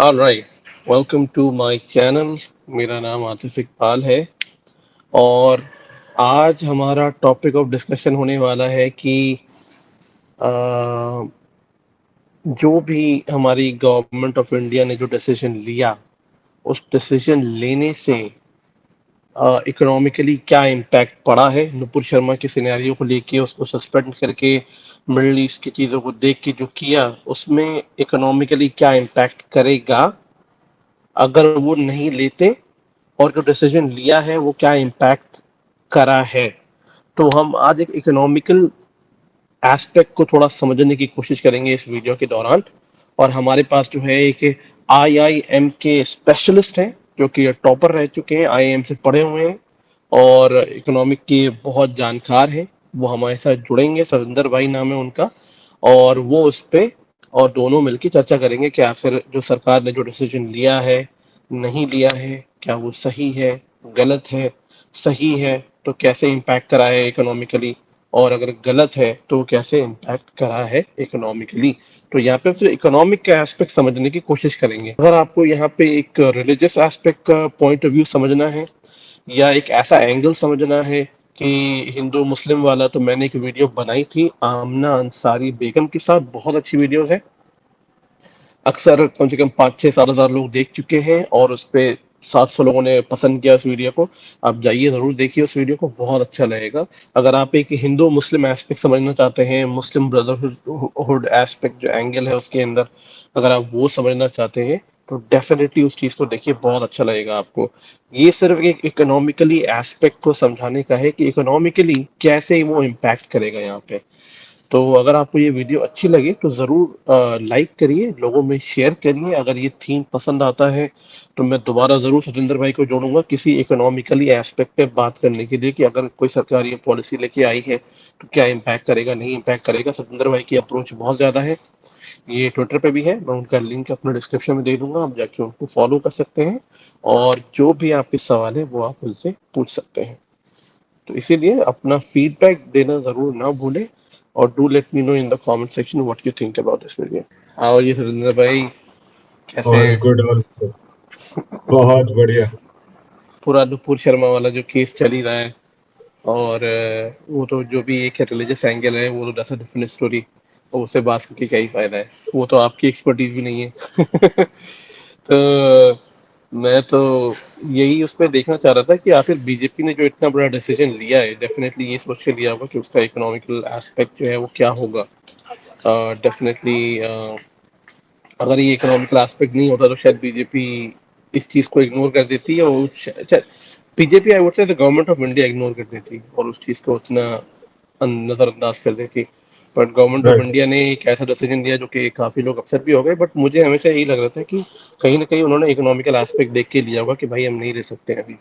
All right, welcome to my channel. मेरा नाम आतिफ इकबाल है और आज हमारा टॉपिक ऑफ डिस्कशन होने वाला है कि अ, जो भी हमारी गवर्नमेंट ऑफ इंडिया ने जो डिसीजन लिया, उस डिसीजन लेने से इकोनॉमिकली क्या इम्पैक्ट पड़ा है। नुपुर शर्मा के सिनेरियो को लेके उसको सस्पेंड करके मिडल ईस्ट की चीज़ों को देख के जो किया, उसमें इकोनॉमिकली क्या इम्पैक्ट करेगा अगर वो नहीं लेते, और जो डिसीजन लिया है वो क्या इम्पैक्ट करा है। तो हम आज एक इकोनॉमिकल एस्पेक्ट को थोड़ा समझने की कोशिश करेंगे इस वीडियो के दौरान। और हमारे पास जो है एक आईआईएम के स्पेशलिस्ट हैं जो कि टॉपर रह चुके हैं, आईआईएम से पढ़े हुए हैं और इकोनॉमिक के बहुत जानकार हैं। वो हमारे साथ जुड़ेंगे, सरिंदर भाई नाम है उनका। और वो उस पे और दोनों मिलकर चर्चा करेंगे कि आखिर जो सरकार ने जो डिसीजन लिया है, नहीं लिया है, क्या वो सही है, गलत है। सही है तो कैसे इम्पैक्ट करा है इकोनॉमिकली, और अगर गलत है तो वो कैसे इम्पैक्ट करा है इकोनॉमिकली। तो यहाँ पे सिर्फ इकोनॉमिक का एस्पेक्ट समझने की कोशिश करेंगे। अगर आपको यहाँ पे एक रिलीजियस एस्पेक्ट का पॉइंट ऑफ व्यू समझना है या एक ऐसा एंगल समझना है कि हिंदू मुस्लिम वाला, तो मैंने एक वीडियो बनाई थी आमना अंसारी बेगम के साथ, बहुत अच्छी वीडियोस है। अक्सर कम से कम 5-6-7 हजार लोग देख चुके हैं और उस पे 700 लोगों ने पसंद किया उस वीडियो को। आप जाइए, जरूर देखिए उस वीडियो को, बहुत अच्छा लगेगा। अगर आप एक हिंदू मुस्लिम एस्पेक्ट समझना चाहते हैं, मुस्लिम ब्रदरहुड एस्पेक्ट जो एंगल है उसके अंदर, अगर आप वो समझना चाहते हैं तो डेफिनेटली उस चीज को देखिए, बहुत अच्छा लगेगा आपको। ये सिर्फ एक इकोनॉमिकली एस्पेक्ट को समझाने का है कि इकोनॉमिकली कैसे वो इम्पैक्ट करेगा यहाँ पे। तो अगर आपको ये वीडियो अच्छी लगे तो ज़रूर लाइक करिए, लोगों में शेयर करिए। अगर ये थीम पसंद आता है तो मैं दोबारा ज़रूर सतेंद्र भाई को जोड़ूंगा किसी इकोनॉमिकली एस्पेक्ट पे बात करने के लिए कि अगर कोई सरकार ये पॉलिसी लेके आई है तो क्या इम्पैक्ट करेगा, नहीं इम्पैक्ट करेगा। सतेंद्र भाई की अप्रोच बहुत ज़्यादा है। ये ट्विटर पे भी है, मैं उनका लिंक अपना डिस्क्रिप्शन में दे दूंगा, आप जाके उनको फॉलो कर सकते हैं। और जो भी आपके सवाल है वो आप उनसे पूछ सकते हैं। तो इसीलिए अपना फीडबैक देना जरूर ना भूलें। और do let me know in the comment section what you think about this video. और ये सुरेंद्र भाई कैसे ऑल हैं? Good all good. बहुत बढ़िया। पूरा नुपुर शर्मा वाला जो केस चल ही रहा है, और वो तो जो भी एक रिलीजियस एंगल है वो तो दैट्स अ डिफरेंट स्टोरी। और उससे बात करके क्या ही फायदा है, वो तो आपकी एक्सपर्टीज भी नहीं है। तो मैं तो यही उसमें देखना चाह रहा था कि आखिर बीजेपी ने जो इतना बड़ा डिसीजन लिया है, डेफिनेटली ये सोच के लिया होगा कि उसका इकोनॉमिकल एस्पेक्ट जो है वो क्या होगा। डेफिनेटली अगर ये इकोनॉमिकल एस्पेक्ट नहीं होता तो शायद बीजेपी इस चीज को इग्नोर कर देती है, और BJP I would say the government of India ignore कर देती और उस चीज को उतना नजरअंदाज कर देती। But government of right. India ने एक ऐसा डिसीजन लिया जो कि काफी लोग अपसेट भी हो गए, बट मुझे हमेशा यही लग रहा था कि कहीं ना कहीं उन्होंने इकोनॉमिकल एस्पेक्ट देख के लिया होगा कि भाई हम नहीं ले सकते अभी,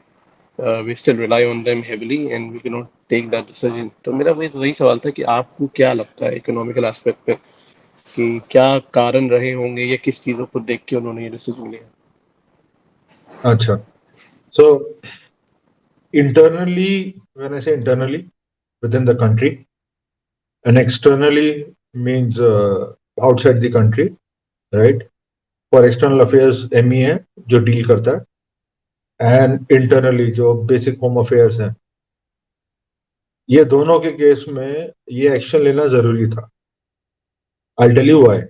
we still rely on them heavily and we can not take that decision. तो मेरा वही सवाल था कि आपको क्या लगता है इकोनॉमिकल एस्पेक्ट पे कि क्या कारण रहे होंगे या किस चीजों को देख के उन्होंने ये डिसीजन लिया। अच्छा, सो इंटरनली, व्हेन आई से internally with in the country, and externally means outside the country, right. For external affairs ME है जो डील करता है, एंड इंटरनली जो बेसिक होम अफेयर्स हैं, ये दोनों के केस में ये एक्शन लेना जरूरी था। I tell you why.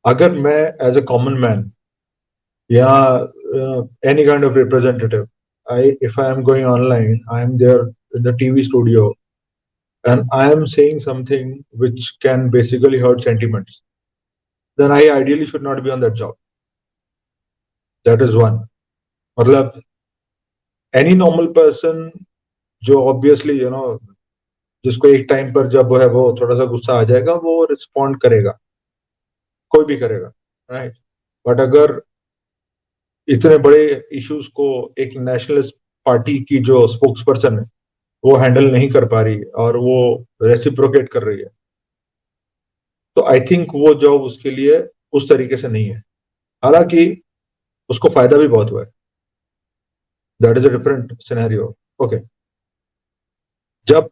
अगर मैं एज अ कॉमन मैन या any kind of representative, if I am going online, I am there in the TV studio, and I am saying something which can basically hurt sentiments, then I ideally should not be on that job. That is one. मतलब any normal person जो obviously जिसको एक time पर जब वो है वो थोड़ा सा गुस्सा आ जाएगा, वो रिस्पॉन्ड करेगा, कोई भी करेगा, राइट। बट अगर इतने बड़े इश्यूज को एक नेशनलिस्ट पार्टी की जो स्पोक्स पर्सन है वो हैंडल नहीं कर पा रही और वो रेसिप्रोकेट कर रही है, तो आई थिंक वो जॉब उसके लिए उस तरीके से नहीं है। हालांकि उसको फायदा भी बहुत हुआ है। That is a different scenario. Okay. जब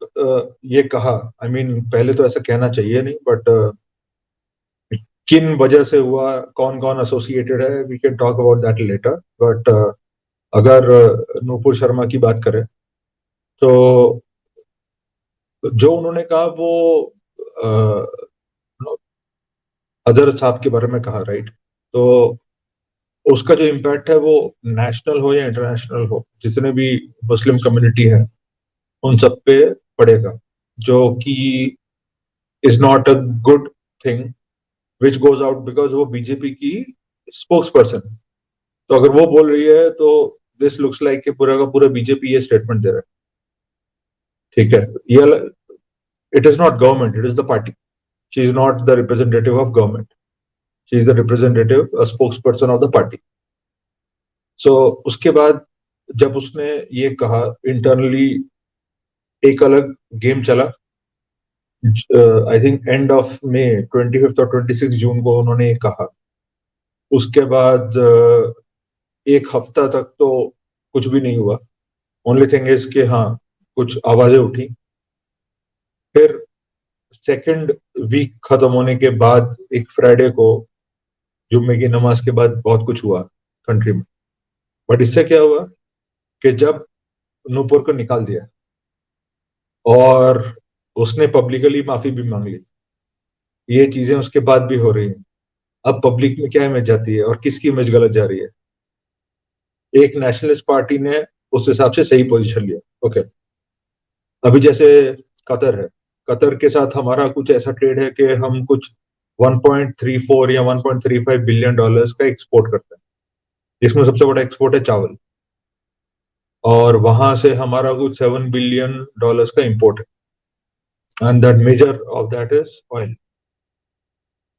ये कहा, आई मीन पहले तो ऐसा कहना चाहिए नहीं, बट किन वजह से हुआ, कौन कौन एसोसिएटेड है, we can talk about that letter. But अगर नूपुर शर्मा की बात करें तो जो उन्होंने कहा वो अजहर साहब के बारे में कहा, राइट? तो उसका जो इम्पैक्ट है वो नेशनल हो या इंटरनेशनल हो, जितने भी मुस्लिम कम्युनिटी है उन सब पे पड़ेगा, जो कि is not a good thing which goes out, because वो बीजेपी की स्पोक्स पर्सन। तो अगर वो बोल रही है तो दिस लुक्स लाइक कि पूरा का पूरा बीजेपी ये स्टेटमेंट दे रहा है। ठीक है, ये it is not government, it is the party. She is not the representative of government, she is the representative spokesperson of the party. So उसके बाद जब उसने ये कहा, इंटरनली एक अलग गेम चला। I think end of May, 25 और 26 जून को उन्होंने ये कहा। उसके बाद एक हफ्ता तक तो कुछ भी नहीं हुआ। ओनली थिंग इज कि हाँ, कुछ आवाजें उठी। फिर सेकंड वीक खत्म होने के बाद एक फ्राइडे को जुम्मे की नमाज के बाद बहुत कुछ हुआ कंट्री में। बट इससे क्या हुआ कि जब नूपुर को निकाल दिया और उसने पब्लिकली माफी भी मांग ली, ये चीजें उसके बाद भी हो रही हैं। अब पब्लिक में क्या इमेज जाती है और किसकी इमेज गलत जा रही है? एक नेशनलिस्ट पार्टी ने उस हिसाब से सही पोजीशन लिया। ओके, अभी जैसे कतर है, कतर के साथ हमारा कुछ ऐसा ट्रेड है कि हम कुछ 1.34 या 1.35 बिलियन डॉलर्स का एक्सपोर्ट करते हैं, जिसमें सबसे बड़ा एक्सपोर्ट है चावल। और वहां से हमारा कुछ 7 बिलियन डॉलर्स का इंपोर्ट है, and that major of that is oil.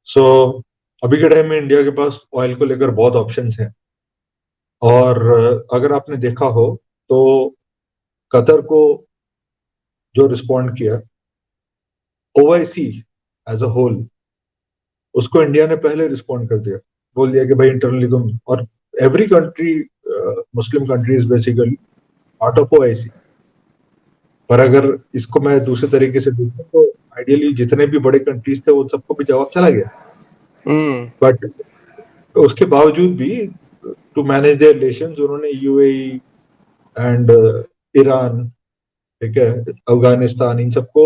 So अभी के टाइम में इंडिया के पास ऑयल को लेकर बहुत ऑप्शंस हैं। और अगर आपने देखा हो तो कतर को जो रिस्पॉन्ड किया, ओआईसी एज अ होल, उसको इंडिया ने पहले रिस्पॉन्ड कर दिया, बोल दिया कि भाई इंटरनली तुम, और every country, Muslim country is basically part of OIC. पर अगर इसको मैं दूसरे तरीके से देखूं तो आइडियली जितने भी बड़े कंट्रीज थे वो सबको भी जवाब चला गया। बट उसके बावजूद भी टू मैनेज देयर रिलेशंस उन्होंने यूएई एंड ईरान, ठीक है, अफगानिस्तान, इन सबको,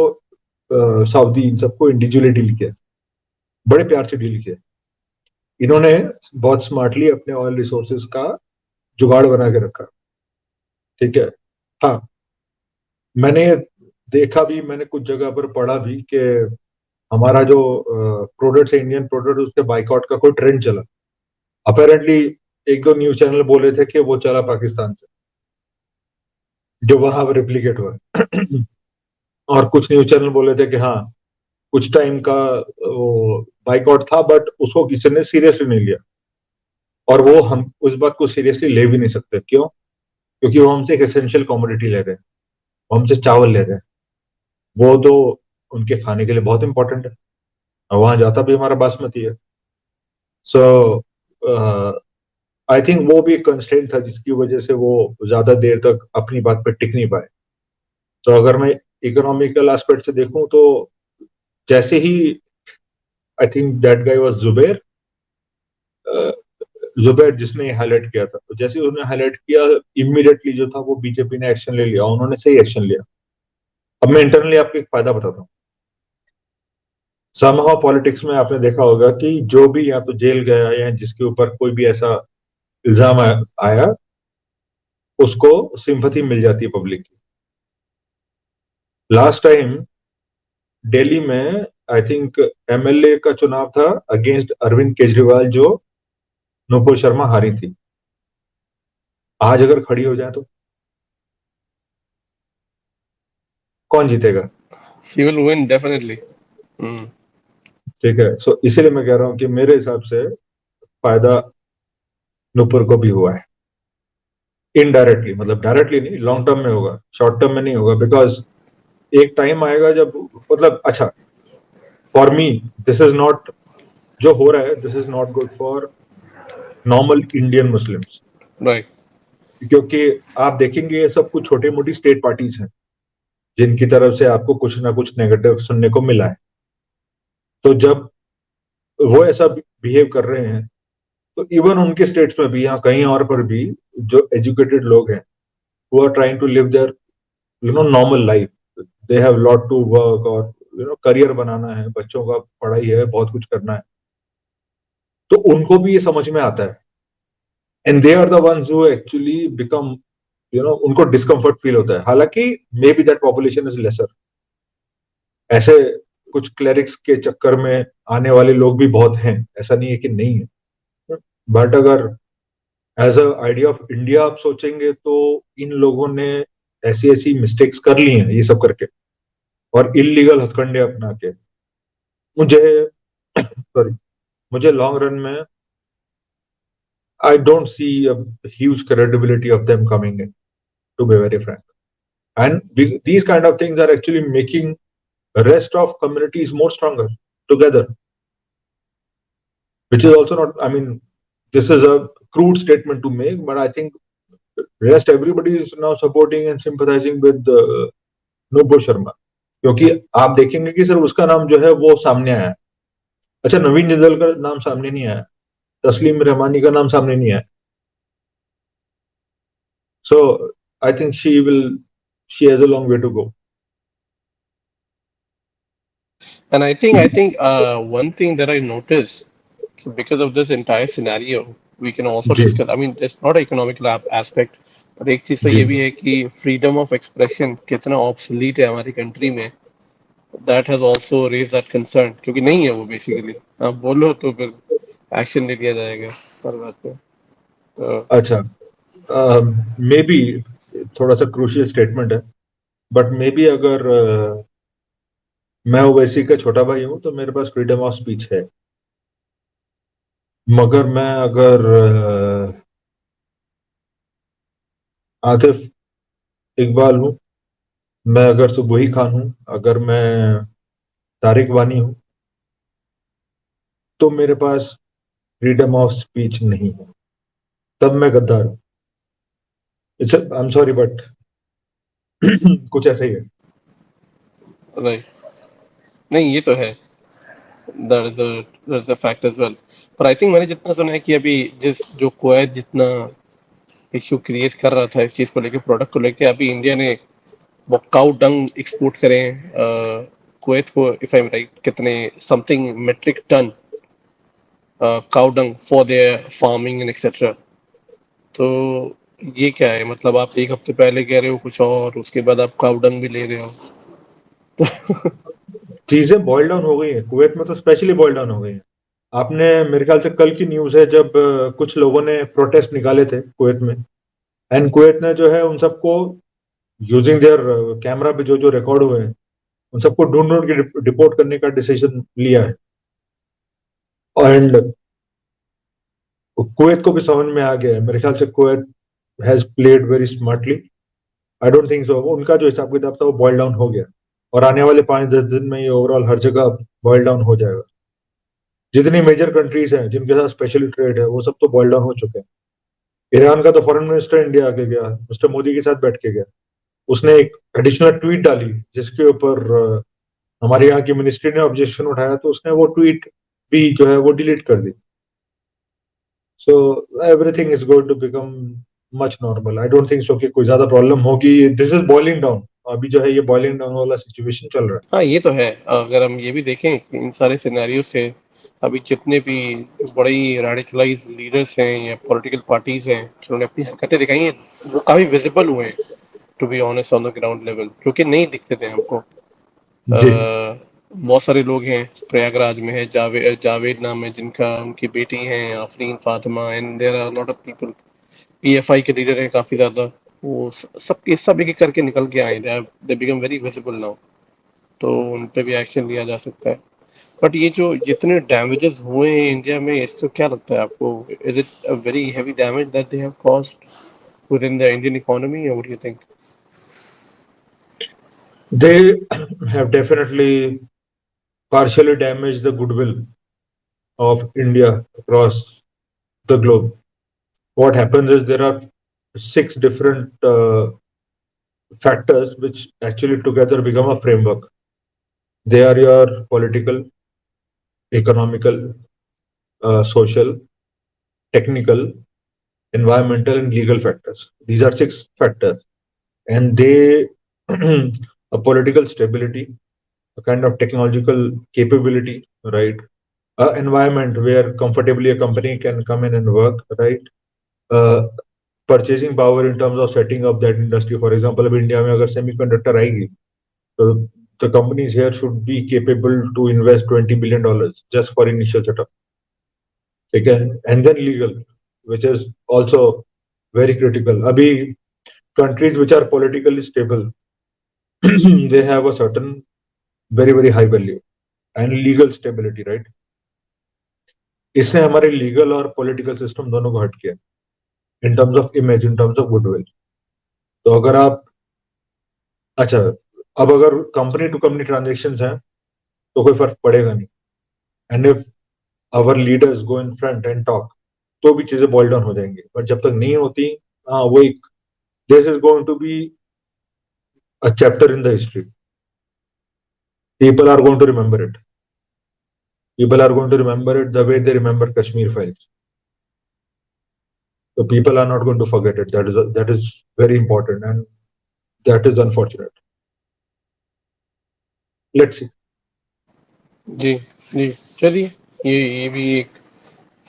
सऊदी, इन सबको इंडिविजुअली डील किया, बड़े प्यार से डील किया। इन्होंने बहुत स्मार्टली अपने ऑयल रिसोर्सेज का जुगाड़ बना के रखा। ठीक है। हाँ, मैंने देखा भी, मैंने कुछ जगह पर पढ़ा भी कि हमारा जो प्रोडक्ट्स है, इंडियन प्रोडक्ट, उसके बाइकआउट का कोई ट्रेंड चला। अपेरेंटली एक दो न्यूज चैनल बोले थे कि वो चला पाकिस्तान से, जो वहां पर रिप्लीकेट हुआ। और कुछ न्यूज चैनल बोले थे कि हाँ, कुछ टाइम का वो बाइकआउट था, बट उसको किसी ने सीरियसली नहीं लिया। और वो हम उस बात को सीरियसली ले भी नहीं सकते। क्यों? क्योंकि वो हमसे एक एसेंशियल कमोडिटी ले रहे हैं, वो हमसे चावल ले रहे हैं। वो तो उनके खाने के लिए बहुत इंपॉर्टेंट है, और वहां जाता भी हमारा बासमती है। सो आई थिंक वो भी एक कंस्ट्रेंट था जिसकी वजह से वो ज्यादा देर तक अपनी बात पर टिक नहीं पाए। तो अगर मैं इकोनॉमिकल एस्पेक्ट से देखूं तो जैसे ही, I think that guy was Zubair, Zubair जिसने हाईलाइट किया था, तो जैसे उन्होंने हाईलाइट किया, इमीडिएटली जो था वो बीजेपी ने एक्शन ले लिया, उन्होंने सही एक्शन लिया। अब मैं इंटरनली आपको एक फायदा बताता हूँ। समहाउ पॉलिटिक्स में आपने देखा होगा कि जो भी या तो जेल गया या जिसके ऊपर कोई भी ऐसा इल्जाम आया, उसको सिंपैथी मिल जाती है पब्लिक की। लास्ट टाइम दिल्ली में आई थिंक एमएलए का चुनाव था अगेंस्ट अरविंद केजरीवाल, जो नुपुर शर्मा हारी थी। आज अगर खड़ी हो जाए तो कौन जीतेगा? She will win definitely. ठीक है। सो इसीलिए मैं कह रहा हूं कि मेरे हिसाब से फायदा नुपुर को भी हुआ है इनडायरेक्टली, मतलब डायरेक्टली नहीं, लॉन्ग टर्म में होगा, शॉर्ट टर्म में नहीं होगा। बिकॉज एक टाइम आएगा जब, मतलब अच्छा, for me this is not, जो हो रहा है this is not good for normal Indian Muslims. Right. क्योंकि आप देखेंगे ये सब कुछ छोटी मोटी स्टेट पार्टीज हैं जिनकी तरफ से आपको कुछ ना कुछ नेगेटिव सुनने को मिला है। तो जब वो ऐसा बिहेव कर रहे हैं, तो इवन उनके स्टेट्स में भी, यहाँ कहीं और पर भी, जो एजुकेटेड लोग हैं, who are trying to live their normal life, they have lot to work, और करियर बनाना है, बच्चों का पढ़ाई है, बहुत कुछ करना है, तो उनको भी ये समझ में आता है, and they are the ones who actually become, उनको डिस्कम्फर्ट फील होता है, हालांकि may be that population is lesser, ऐसे कुछ क्लेरिक्स के चक्कर में आने वाले लोग भी बहुत हैं, ऐसा नहीं है कि नहीं है, बट अगर as a idea of India आप सोचेंगे तो इन लोगों ने ऐसी ऐसी मिस्टेक्स कर ली हैं ये सब करके, और इलीगल हथकंडे अपना के, मुझे सॉरी, मुझे लॉन्ग रन में I don't see a huge credibility of them coming in, to be very frank, and these kind of things are actually making rest of communities more stronger together, which is also not, I mean, this is a crude statement to make, but I think rest everybody is now supporting and sympathizing with Nupur Sharma, क्योंकि आप देखेंगे कि सिर्फ उसका नाम जो है वो सामने आया, अच्छा नवीन जिंदल का नाम सामने नहीं आया, तस्लीम रहमानी का नाम सामने नहीं आया, so I think she has a long way to go. And I think one thing that I noticed because of this entire scenario, we can also जी discuss. I mean, it's not an economical aspect, but एक चीज तो जी ये भी है कि freedom of expression कितना obsolete है हमारी country में. That has also raised that concern क्योंकि नहीं है वो basically. आप बोलो तो फिर action ले लिया जाएगा हर बात पे. तो अच्छा, मे बी थोड़ा सा क्रूशियल स्टेटमेंट है, बट मे बी अगर मैं ओवैसी का छोटा भाई हूं तो मेरे पास फ्रीडम ऑफ स्पीच है, मगर मैं अगर आतिफ इकबाल हूं, मैं अगर सुबही खान हूं, अगर मैं तारिक वानी हूं, तो मेरे पास फ्रीडम ऑफ स्पीच नहीं है, तब मैं गद्दार हूं। It's I am sorry but कुछ ऐसा ही है। right. नहीं ये तो है. That's the fact as well. पर I think मैंने जितना सुना है कि अभी जिस जो कुवैत जितना इश्यू क्रिएट कर रहा था इस चीज को लेके प्रोडक्ट को लेके अभी इंडिया ने वो काउ डंग एक्सपोर्ट करें कुवैत को इफ आई एम राइट कितने something metric ton cow dung for their farming and etcetera. तो ये क्या है मतलब आप एक हफ्ते पहले कह रहे हो कुछ और उसके बाद आप काउ डंग भी ले रहे हो. चीजें बॉयल डाउन हो गई हैं कुवैत में, तो स्पेशली बॉयल डाउन हो गई हैं। आपने, मेरे ख्याल से कल की न्यूज है, जब कुछ लोगों ने प्रोटेस्ट निकाले थे कुवैत में, एंड कुवैत ने जो है उन सबको यूजिंग देयर कैमरा पे जो जो रिकॉर्ड हुए हैं उन सबको ढूंढ ढूंढ के डिपोर्ट करने का डिसीजन लिया है, एंड कुवैत को भी समझ में आ गया है। मेरे ख्याल से Kuwait has played very smartly, I don't think सो, उनका जो हिसाब किताब था वो बॉयल डाउन हो गया, और आने वाले 5-10 दिन में ये ओवरऑल हर जगह बॉयल डाउन हो जाएगा। जितनी मेजर कंट्रीज हैं जिनके साथ स्पेशल ट्रेड है वो सब तो बॉयल डाउन हो चुके हैं। ईरान का तो फॉरेन मिनिस्टर इंडिया आके गया, मिस्टर मोदी के साथ बैठ के गया, उसने एक एडिशनल ट्वीट डाली जिसके ऊपर हमारे यहाँ की मिनिस्ट्री ने ऑब्जेक्शन उठाया, तो उसने वो ट्वीट भी जो है वो डिलीट कर दी। So everything is going to become much normal, I don't think so कि कोई ज्यादा प्रॉब्लम होगी, दिस इज बॉइलिंग डाउन, अभी जो है ये बॉइलिंग डाउन वाला सिचुएशन चल रहा हाँ ये तो है. अगर हम ये भी देखें कि इन सारे सिनेरियो से अभी जितने भी बड़ी रेडिकलाइज लीडर्स हैं या पॉलिटिकल पार्टीज हैं जिन्होंने अपनी हरकतें दिखाई हैं वो काफी विजिबल हुए हैं to be honest on the ground level क्योंकि नहीं दिखते थे हमको. है। जी बहुत सारे लोग हैं प्रयागराज में है जावेद नाम है जिनका उनकी बेटी है Afreen Fatima and there are lot of people. PFI के लीडर हैं काफी ज्यादा. वो सबके सब एक एक करके निकल के आए they become very visible now. तो उन पे भी एक्शन लिया जा सकता है. बट ये जो जितने डैमेजेस हुए हैं इंडिया में इसको क्या लगता है आपको is it a very heavy damage that they have caused within the Indian economy or what do you think? They have definitely partially damaged the goodwill of India across the globe. What happens is there are 6 different factors which actually together become a framework. They are your political, economical, social, technical, environmental, and legal factors. These are 6 factors, and they a political stability, a kind of technological capability, right? Environment where comfortably a company can come in and work, right? Uh, Purchasing power in terms of setting up that industry. For example, अब India में अगर semiconductor आएगी तो the companies here should be capable to invest $20 billion just for initial setup. ठीक है? And then legal, which is also very critical. अभी countries which are politically stable, they have a certain very high value and legal stability, right? इसने हमारे legal और political system दोनों को हट किया in terms of image, in terms of goodwill. तो अगर आप अच्छा, अब अगर कंपनी टू कंपनी ट्रांजेक्शन हैं तो कोई फर्क पड़ेगा नहीं. And if our leaders go in front and talk तो भी चीजें बॉइल डाउन हो जाएंगी. बट जब तक नहीं होती, हाँ वो एक this is going to be a chapter in the history. People are going to remember it. People are going to remember it the way they remember Kashmir files. So people are not going to forget it. That is very important, and that is unfortunate. Let's see. जी जी, चलिए, ये भी एक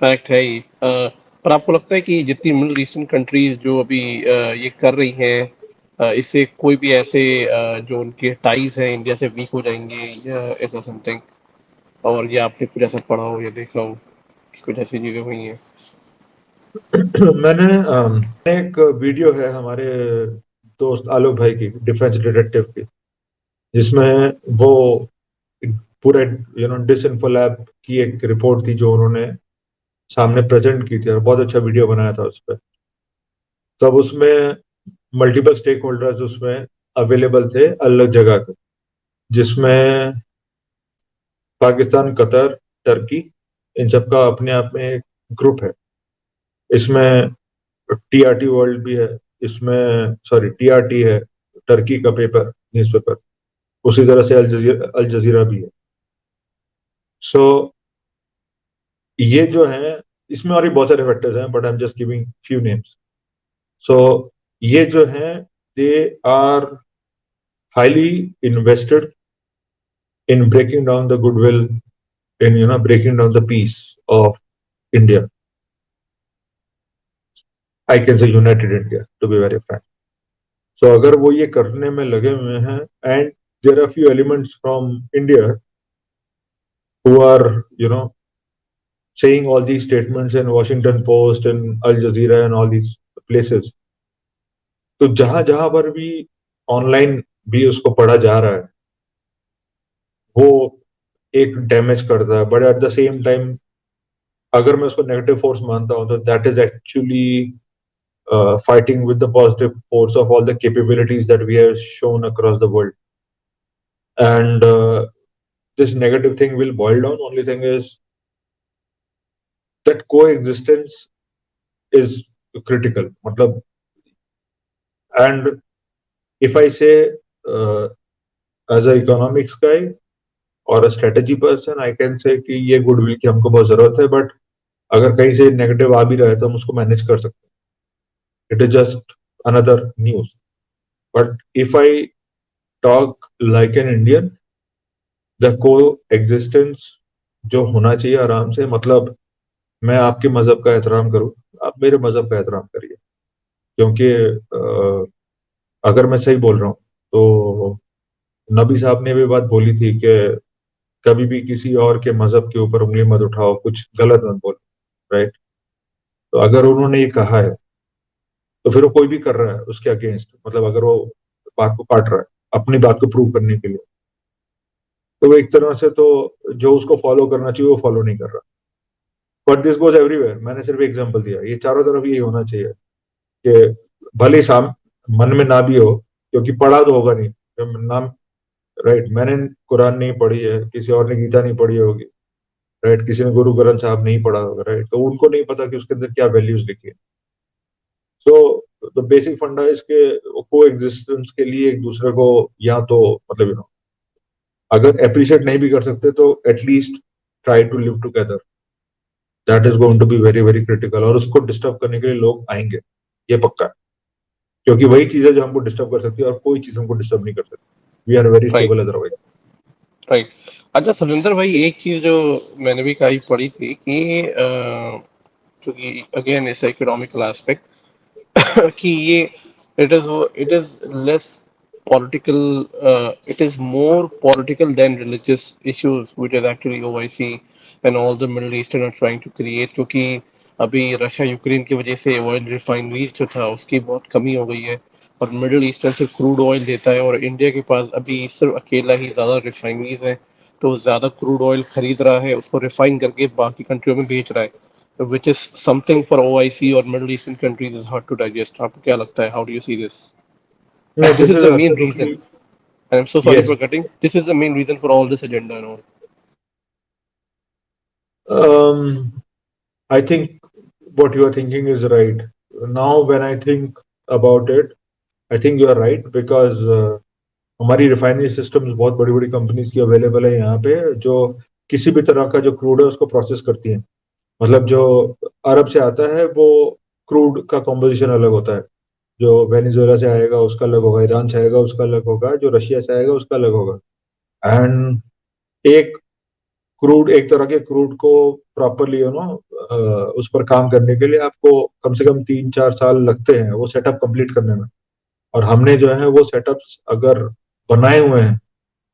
fact है ही। पर आपको लगता है कि जितनी मिडिल ईस्टर्न कंट्रीज जो अभी ये कर रही हैं, इससे कोई भी ऐसे जो उनके टाइज हैं इंडिया से वीक हो जाएंगे या ऐसा समथिंग? और ये आपने कुछ ऐसा पढ़ा हो या देखा हो कि कुछ ऐसी चीजें हुई हैं? मैंने एक वीडियो है हमारे दोस्त आलोक भाई की, डिफेंस डिटेक्टिव की, जिसमें वो पूरे डिसइंफो लैब की एक रिपोर्ट थी जो उन्होंने सामने प्रेजेंट की थी, और बहुत अच्छा वीडियो बनाया था उस पर. तब उसमें मल्टीपल स्टेक होल्डर्स उसमें अवेलेबल थे अलग जगह के, जिसमें पाकिस्तान, कतर, टर्की, इन सबका अपने आप में एक ग्रुप है. इसमें टीआरटी वर्ल्ड भी है, इसमें सॉरी टीआरटी है, टर्की का पेपर, न्यूज़पेपर. उसी तरह से अल जजीरा भी है. सो ये जो है, इसमें और भी बहुत सारे फैक्टर्स हैं, but I am just giving few names. So ये जो है, they are highly invested in breaking down the goodwill, in breaking down the peace of India. I can say United India, to be very frank. So अगर वो ये करने में लगे हुए हैं, and there are few elements from India who are saying all these statements in Washington Post and Al Jazeera and all these places. तो जहां जहां पर भी ऑनलाइन भी उसको पढ़ा जा रहा है, वो एक डैमेज करता है. But at the same time अगर मैं उसको नेगेटिव फोर्स मानता हूं, तो that is actually fighting with the positive force of all the capabilities that we have shown across the world. And this negative thing will boil down. Only thing is that coexistence is critical. Matlab, and if I say as an economics guy or a strategy person, I can say कि ये goodwill की हमको बहुत जरूरत है, but अगर कहीं से नेगेटिव आ भी रहा है तो हम उसको मैनेज कर सकते हैं. It is just another news. But if I talk like an Indian, the coexistence जो होना चाहिए आराम से, मतलब मैं आपके मजहब का एहतराम करूं, आप मेरे मजहब का एहतराम करिए. क्योंकि अगर मैं सही बोल रहा हूं तो नबी साहब ने भी बात बोली थी कि कभी भी किसी और के मजहब के ऊपर उंगली मत उठाओ, कुछ गलत मत बोलो, राइट? तो अगर उन्होंने ये कहा है तो फिर वो कोई भी कर रहा है उसके अगेंस्ट, मतलब अगर वो बात को काट रहा है अपनी बात को प्रूव करने के लिए, तो वो एक तरह से तो जो उसको फॉलो करना चाहिए वो फॉलो नहीं कर रहा. But this goes everywhere. मैंने सिर्फ एग्जांपल दिया, ये चारों तरफ यही होना चाहिए कि भले साम मन में ना भी हो, क्योंकि पढ़ा तो होगा नहीं नाम, राइट? मैंने कुरान नहीं पढ़ी है, किसी और ने गीता नहीं पढ़ी होगी, राइट? किसी ने गुरु ग्रंथ साहब नहीं पढ़ा होगा, राइट? तो उनको नहीं पता कि उसके अंदर क्या वैल्यूज लिखी है. सो द बेसिक फंडा इसके को एग्जिस्टेंस के लिए एक दूसरे को या तो मतलब अगर अप्रिशिएट नहीं भी कर सकते तो at least try to live together. That is going to be very very critical, और उसको डिस्टर्ब करने के लिए लोग आएंगे, ये पक्का है, क्योंकि वही चीज है जो हमको डिस्टर्ब कर सकती है और कोई चीज हमको डिस्टर्ब नहीं कर सकती। We are very right, stable otherwise. Right. अच्छा सुरेंद्र भाई, एक चीज जो मैंने भी कहीं पढ़ी थी कि क्योंकि अगेन इस इकोनॉमिकल एस्पेक्ट कि ये it is less political, it is more political than religious issues which is actually OIC and all the Middle Eastern are trying to create, क्योंकि अभी रशिया यूक्रेन की वजह से ऑयल रिफाइनरीज जो था उसकी बहुत कमी हो गई है, और मिडिल ईस्टर्न से क्रूड ऑयल लेता है, और इंडिया के पास अभी सिर्फ अकेला ही ज़्यादा रिफाइनरीज है, तो ज़्यादा क्रूड ऑयल खरीद रहा है, उसको रिफाइन करके बाकी कंट्रियों में बेच रहा है, which is something for OIC or Middle Eastern countries is hard to digest. आपको क्या लगता है? How do you see this? No, And this this is is the main reason. absolutely And I'm so sorry yes. for cutting. This is the main reason for all this agenda and all. um I think what you are thinking is right. Now when I think about it, I think you are right because हमारी refinery systems बहुत बड़ी बड़ी companies की available है यहाँ पे, जो किसी भी तरह का जो क्रूड है उसको प्रोसेस करती हैं। मतलब जो अरब से आता है वो क्रूड का कॉम्पोजिशन अलग होता है, जो वेनेजुएला से आएगा उसका अलग होगा, ईरान से आएगा उसका अलग होगा, जो रशिया से आएगा उसका अलग होगा। एंड एक क्रूड, एक तरह के क्रूड को प्रॉपरली उस पर काम करने के लिए आपको कम से कम 3-4 साल लगते हैं वो सेटअप कंप्लीट करने में। और हमने जो है वो सेटअप्स अगर बनाए हुए हैं,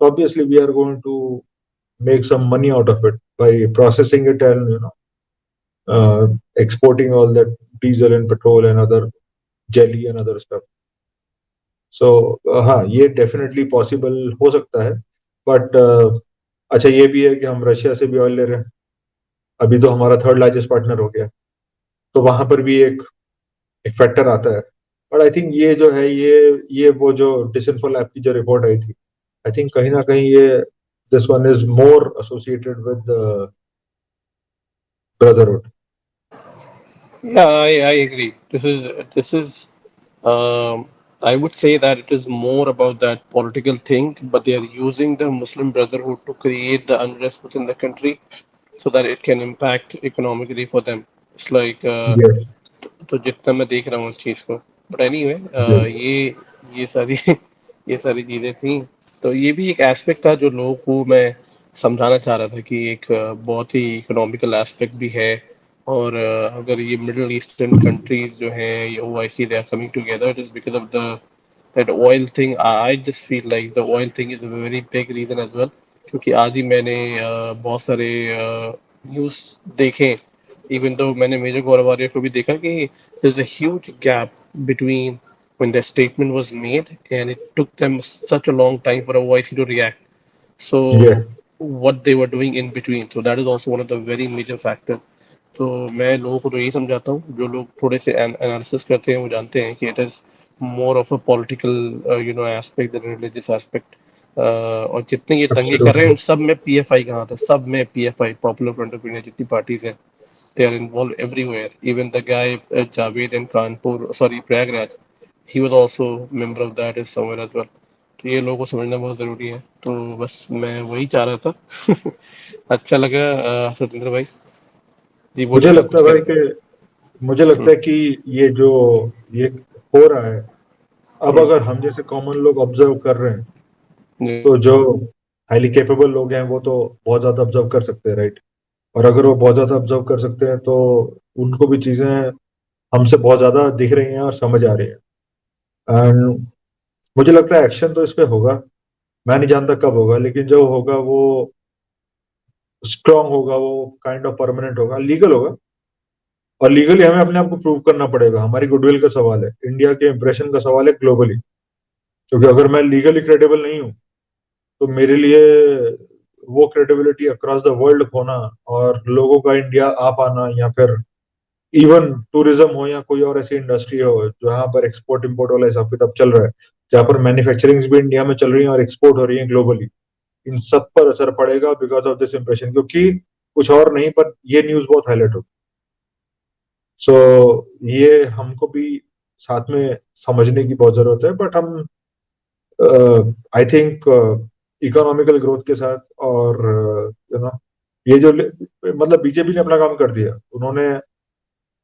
तो obviously we are going to make some money out of it by processing it and exporting all that diesel and petrol and other jelly and other stuff. So हाँ, ये डेफिनेटली पॉसिबल हो सकता है, बट अच्छा ये भी है कि हम रशिया से भी ऑयल ले रहे हैं, अभी तो हमारा थर्ड लार्जेस्ट पार्टनर हो गया, तो वहां पर भी एक फैक्टर आता है। बट आई थिंक ये जो है ये वो जो डिसइंफो लैब की जो रिपोर्ट आई थी, आई थिंक कहीं ना कहीं ये this one is more associated with brotherhood. Yeah, I agree. This is I would say that it is more about that political thing, but they are using the Muslim Brotherhood to create the unrest within the country so that it can impact economically for them. It's like yes तो जितना मैं देख रहा हूँ इस चीज को, but anyway ये सारी ये सारी चीजें थी, तो ये भी एक एस्पेक्ट था जो लोगों को मैं समझाना चाह रहा था कि एक बहुत ही इकोनॉमिकल एस्पेक्ट भी है, और अगर ये मिडिल ईस्टर्न कंट्रीज जो हैं ये OIC they are coming together, it is because of the that oil thing. I just feel like the oil thing is a very big reason as well, क्योंकि आज ही मैंने बहुत सारे न्यूज़ देखे, even though मैंने मेजर गौरव warrior को भी देखा कि there's a huge gap between when the statement was made and it took them such a long time for OIC to react. So yes what they were doing in between. So that is also one of the very major factors. तो मैं लोगों को तो यही समझाता हूँ, जो लोग थोड़े से एनालिसिस करते हैं वो जानते हैं कि it is more of a political aspect than religious aspect. और जितने ये दंगे कर रहे हैं एब्सोल्युटली उन सब में पीएफआई का हाथ है, सब में PFI, popular front of India जितनी पार्टीज हैं, they are involved everywhere. Even the guy Javed in Kanpur, sorry Prayagraj, he was also member of that is somewhere as well. तो ये लोगों को समझना बहुत जरूरी है, तो बस मैं वही चाह रहा था। अच्छा लगा सत्येंद्र भाई जी, मुझे बोलिए आप लगता कुछ है कह भाई रहे कि मुझे लगता थे। है कि ये जो ये हो रहा है, अब हम्म, अगर हम जैसे कॉमन लोग ऑब्जर्व कर रहे हैं, जी, तो जो हाईली कैपेबल लोग हैं वो तो बहुत ज्यादा ऑब्जर्व कर सकते हैं, राइट? और अगर वो बहुत ज्यादा ऑब्जर्व कर सकते हैं तो उनको भी चीजें हमसे बहुत ज्यादा दिख रही हैं और समझ आ रही हैं। एंड मुझे लगता है एक्शन तो इस पे होगा, मैं नहीं जानता कब होगा, लेकिन जो होगा वो स्ट्रांग होगा, वो काइंड ऑफ परमानेंट होगा, लीगल होगा। और लीगली हमें अपने आप को प्रूव करना पड़ेगा, हमारी गुडविल का सवाल है, इंडिया के इंप्रेशन का सवाल है ग्लोबली। क्योंकि अगर मैं लीगली क्रेडिबल नहीं हूँ, तो मेरे लिए वो क्रेडिबिलिटी अक्रॉस द वर्ल्ड खोना और लोगों का इंडिया आ पाना, या फिर इवन टूरिज्म हो या कोई और ऐसी इंडस्ट्री हो जहां पर एक्सपोर्ट इंपोर्ट वाला हिसाब किताब चल रहा है, जहां पर मैन्युफैक्चरिंग भी इंडिया में चल रही है और एक्सपोर्ट हो रही है ग्लोबली, इन सब पर असर पड़ेगा बिकॉज ऑफ दिस इंप्रेशन, क्योंकि कुछ और नहीं पर ये न्यूज बहुत हाईलाइट होगी। सो ये हमको भी साथ में समझने की बहुत जरूरत है, बट हम आई थिंक इकोनॉमिकल ग्रोथ के साथ और यू नो ये जो मतलब बीजेपी ने अपना काम कर दिया, उन्होंने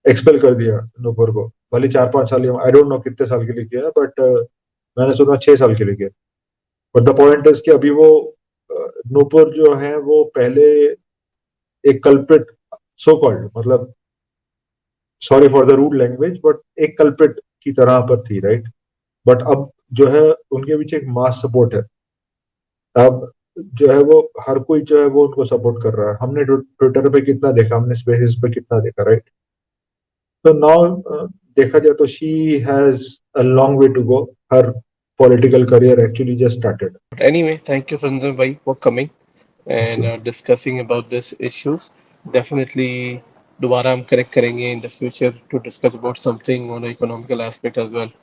एक्सपेल कर दिया नूपुर को। भले 4-5 साल, आई डोंट नो कितने साल के लिए किया, बट मैंने सुना 6 साल के लिए किया। बट द पॉइंट इज कि अभी वो नूपुर जो है वो पहले एक कल्प्रिट, सो कॉल्ड, मतलब sorry for the rude language, but एक कल्प्रिट की तरह पर थी, राइट। बट अब जो है उनके पीछे एक मास सपोर्ट है। अब जो है वो हर कोई जो है वो उनको सपोर्ट कर रहा है। हमने ट्विटर पे कितना देखा, हमने स्पेसेस पे कितना देखा, राइट। तो नाउ देखा जाए तो she has a long way to go. Her political career actually just started. But anyway, thank you, Franjan bhai, for coming and discussing about these issues. Definitely, दोबारा हम connect करेंगे in the future to discuss about something on the economical aspect as well.